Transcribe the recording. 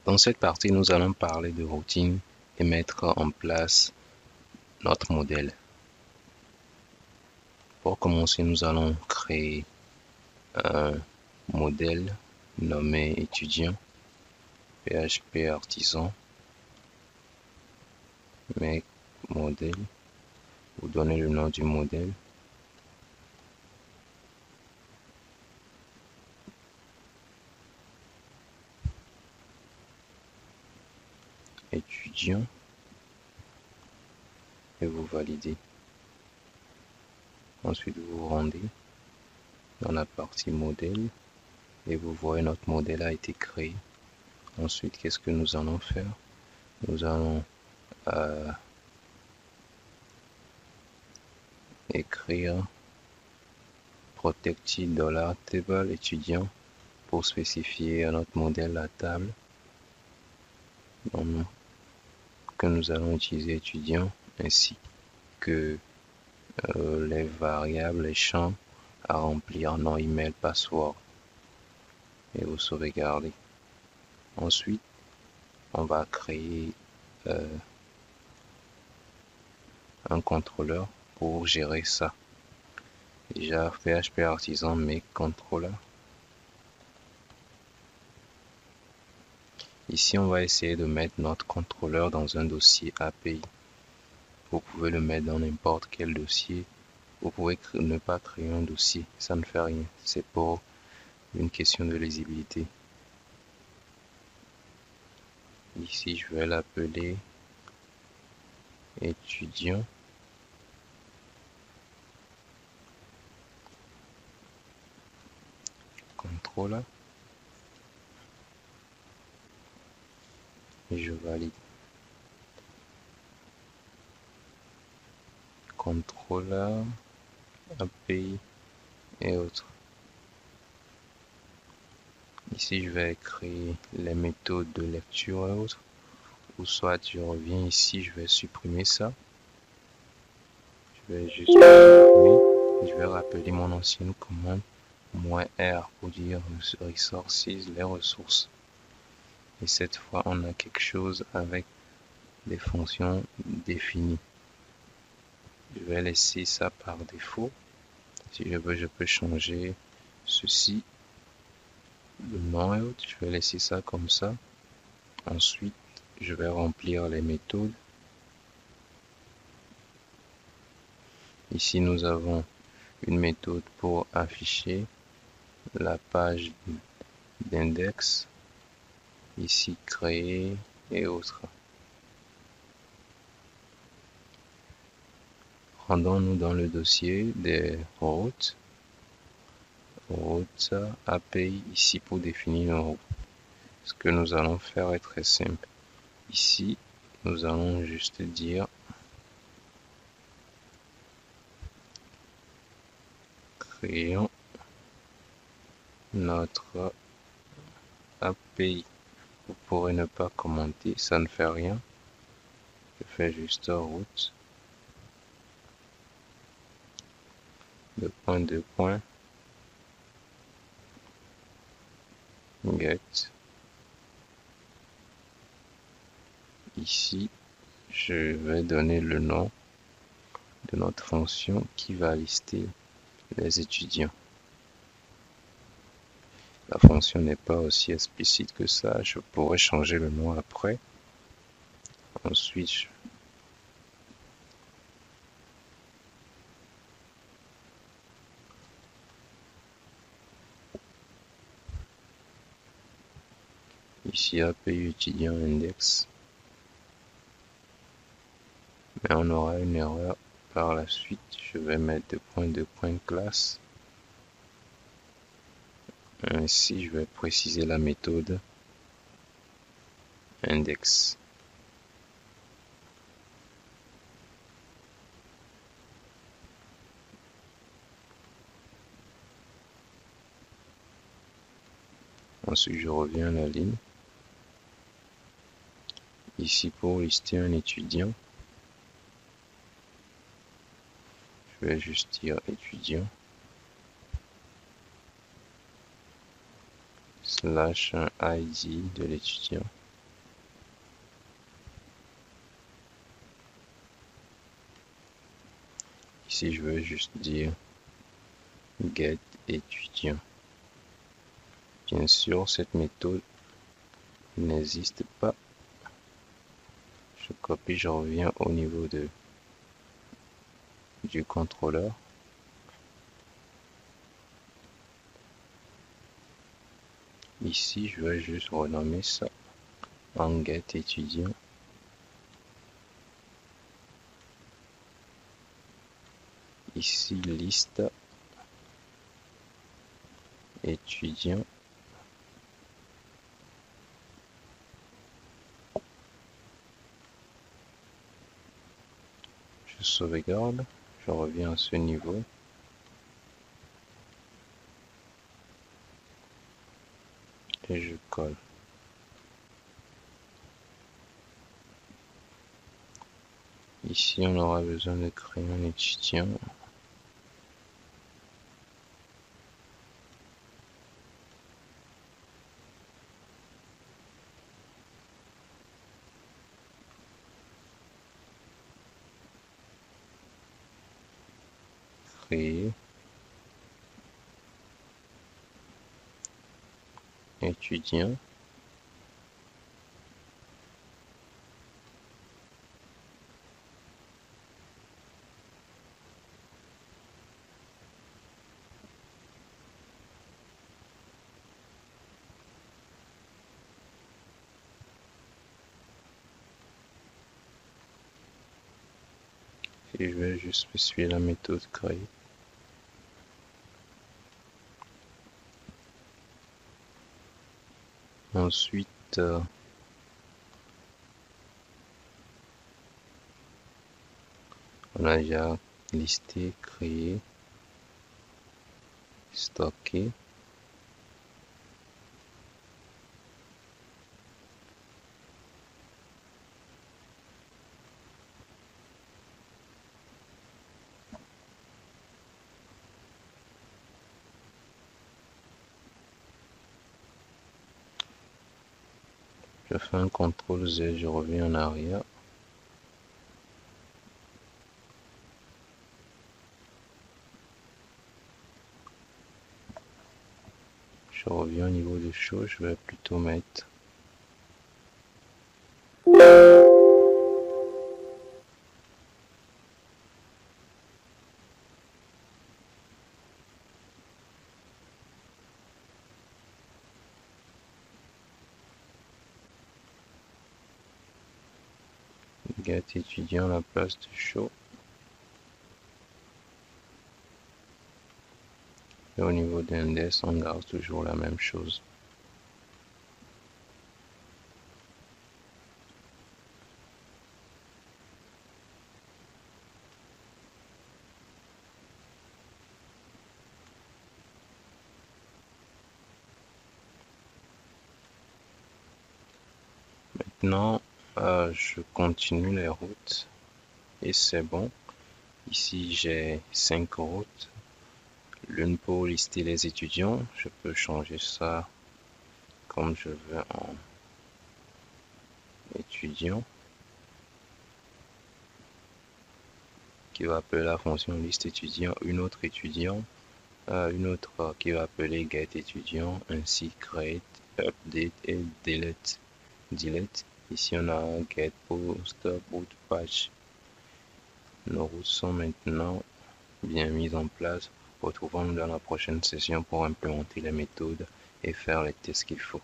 Dans cette partie, nous allons parler de routine et mettre en place notre modèle. Pour commencer, nous allons créer un modèle nommé étudiant, PHP artisan, make modèle, vous donnez le nom du modèle. Étudiant et vous validez. Ensuite, vous vous rendez dans la partie modèle et vous voyez notre modèle a été créé. Ensuite, qu'est-ce que nous allons faire? Nous allons écrire protected $table étudiant pour spécifier à notre modèle la table que nous allons utiliser étudiant ainsi que les variables, les champs à remplir, nom, email, password et vous sauvegardez. Ensuite, on va créer un contrôleur pour gérer ça. Déjà, PHP artisan make controller. Ici, on va essayer de mettre notre contrôleur dans un dossier API. Vous pouvez le mettre dans n'importe quel dossier. Vous pouvez ne pas créer un dossier, ça ne fait rien. C'est pour une question de lisibilité. Ici, je vais l'appeler étudiant. Contrôle. Et je valide. Contrôleur, API et autres. Ici, je vais créer les méthodes de lecture et autres. Ou soit je reviens ici, je vais supprimer ça. Je vais juste supprimer. Je vais rappeler mon ancienne commande -R pour dire resources, les ressources. Et cette fois, on a quelque chose avec des fonctions définies. Je vais laisser ça par défaut. Si je veux, je peux changer ceci, le nom et autres. Je vais laisser ça comme ça. Ensuite, je vais remplir les méthodes. Ici, nous avons une méthode pour afficher la page d'index. Ici, créer et autres. Rendons-nous dans le dossier des routes. Route API ici pour définir une route. Ce que nous allons faire est très simple. Ici, nous allons juste dire créons notre API. Vous pourrez ne pas commenter, ça ne fait rien. Je fais juste route. Deux points. Get. Ici, je vais donner le nom de notre fonction qui va lister les étudiants. La fonction n'est pas aussi explicite que ça, je pourrais changer le nom après. Ensuite, ici API étudiant index. Mais on aura une erreur par la suite. Je vais mettre deux points classe. Ainsi, je vais préciser la méthode index. Ensuite, je reviens à la ligne. Ici, pour lister un étudiant, je vais juste dire étudiant / un ID de l'étudiant. Ici, je veux juste dire get étudiant. Bien sûr, cette méthode n'existe pas. Je copie, je reviens au niveau du contrôleur. Ici, je vais juste renommer ça en get étudiant. Ici, liste étudiant. Je sauvegarde, je reviens à ce niveau. Et je colle. Ici, on aura besoin de créer un étudiant. Créer. Étudiant. Et je vais juste spécifier la méthode créer. Ensuite, on a déjà listé, créé, stocké. Je fais un CTRL Z, je reviens en arrière. Je reviens au niveau des choses, je vais plutôt mettre get étudiant à la place de show. Et au niveau d'index, on garde toujours la même chose. Maintenant, je continue les routes et c'est bon. Ici, j'ai 5 routes. L'une pour lister les étudiants. Je peux changer ça comme je veux en étudiant, qui va appeler la fonction liste étudiant, une autre étudiant, une autre qui va appeler get étudiant, ainsi create, update et delete. Ici on a un get post boot patch. Nos routes sont maintenant bien mises en place. Retrouvons-nous dans la prochaine session pour implémenter les méthodes et faire les tests qu'il faut.